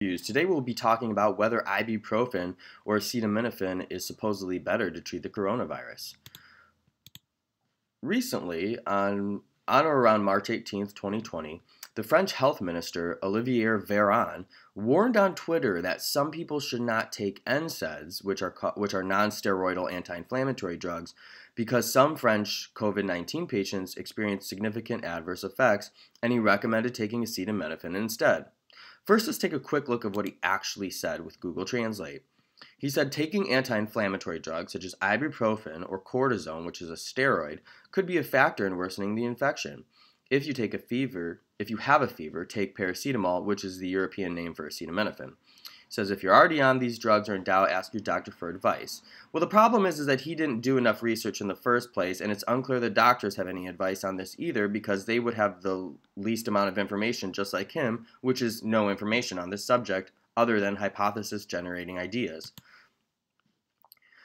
Today we'll be talking about whether ibuprofen or acetaminophen is supposedly better to treat the coronavirus. Recently, on or around March 18th, 2020, the French health minister Olivier Véran warned on Twitter that some people should not take NSAIDs, which are non-steroidal anti-inflammatory drugs, because some French COVID-19 patients experienced significant adverse effects, and he recommended taking acetaminophen instead. First, let's take a quick look at what he actually said with Google Translate. He said taking anti-inflammatory drugs such as ibuprofen or cortisone, which is a steroid, could be a factor in worsening the infection. If you have a fever, take paracetamol, which is the European name for acetaminophen. He says if you're already on these drugs or in doubt, ask your doctor for advice. Well, the problem is that he didn't do enough research in the first place, and it's unclear that doctors have any advice on this either, because they would have the least amount of information just like him, which is no information on this subject other than hypothesis-generating ideas.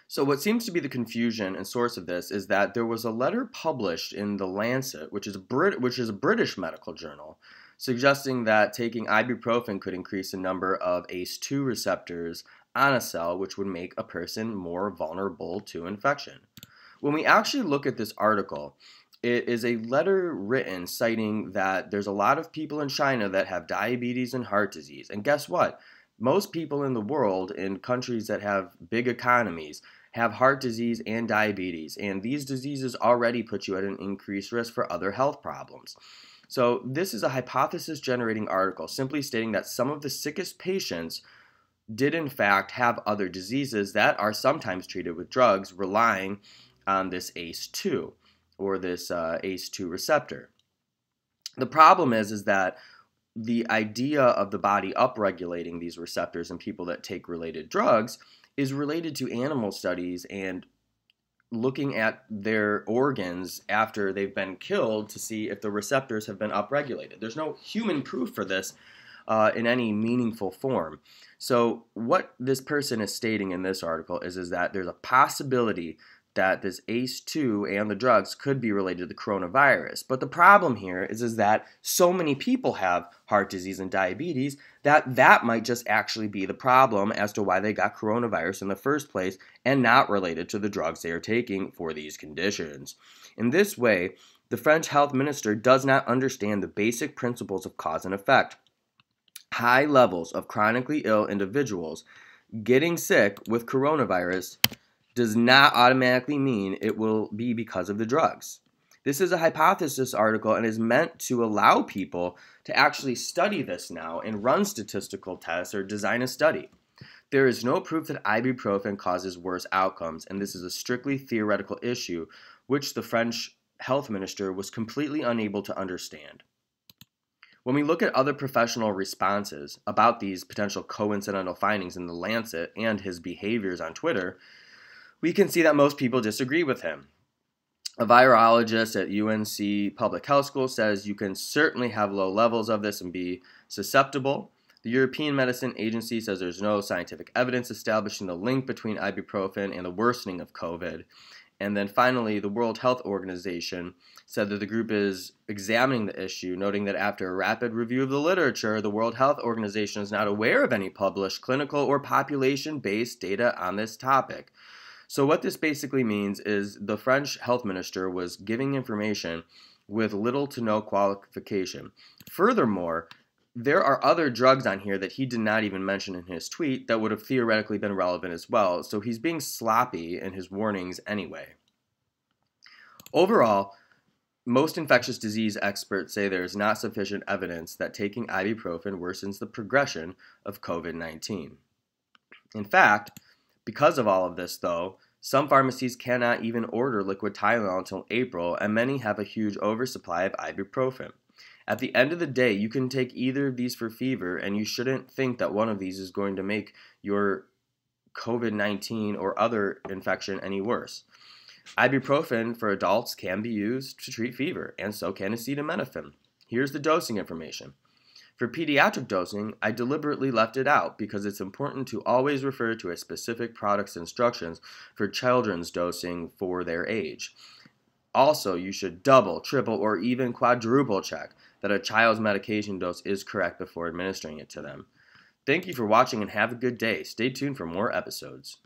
So what seems to be the confusion and source of this is that there was a letter published in The Lancet, which is a British medical journal, suggesting that taking ibuprofen could increase the number of ACE2 receptors on a cell, which would make a person more vulnerable to infection. When we actually look at this article, it is a letter written citing that there's a lot of people in China that have diabetes and heart disease. And guess what? Most people in the world, in countries that have big economies, have heart disease and diabetes. And these diseases already put you at an increased risk for other health problems. So this is a hypothesis-generating article simply stating that some of the sickest patients did in fact have other diseases that are sometimes treated with drugs relying on this ACE2 or this ACE2 receptor. The problem is that the idea of the body upregulating these receptors in people that take related drugs is related to animal studies and looking at their organs after they've been killed to see if the receptors have been upregulated. There's no human proof for this in any meaningful form. So what this person is stating in this article is that there's a possibility that this ACE2 and the drugs could be related to the coronavirus. But the problem here is that so many people have heart disease and diabetes that might just actually be the problem as to why they got coronavirus in the first place and not related to the drugs they are taking for these conditions. In this way, the French health minister does not understand the basic principles of cause and effect. High levels of chronically ill individuals getting sick with coronavirus does not automatically mean it will be because of the drugs. This is a hypothesis article and is meant to allow people to actually study this now and run statistical tests or design a study. There is no proof that ibuprofen causes worse outcomes, and this is a strictly theoretical issue which the French health minister was completely unable to understand. When we look at other professional responses about these potential coincidental findings in The Lancet and his behaviors on Twitter, we can see that most people disagree with him. A virologist at UNC Public Health School says you can certainly have low levels of this and be susceptible. The European Medicine Agency says there's no scientific evidence establishing the link between ibuprofen and the worsening of COVID. And then finally, the World Health Organization said that the group is examining the issue, noting that after a rapid review of the literature, the World Health Organization is not aware of any published clinical or population-based data on this topic. So what this basically means is the French health minister was giving information with little to no qualification. Furthermore, there are other drugs on here that he did not even mention in his tweet that would have theoretically been relevant as well, so he's being sloppy in his warnings anyway. Overall, most infectious disease experts say there is not sufficient evidence that taking ibuprofen worsens the progression of COVID-19. In fact, because of all of this, though, some pharmacies cannot even order liquid Tylenol until April, and many have a huge oversupply of ibuprofen. At the end of the day, you can take either of these for fever, and you shouldn't think that one of these is going to make your COVID-19 or other infection any worse. Ibuprofen for adults can be used to treat fever, and so can acetaminophen. Here's the dosing information. For pediatric dosing, I deliberately left it out because it's important to always refer to a specific product's instructions for children's dosing for their age. Also, you should double, triple, or even quadruple check that a child's medication dose is correct before administering it to them. Thank you for watching and have a good day. Stay tuned for more episodes.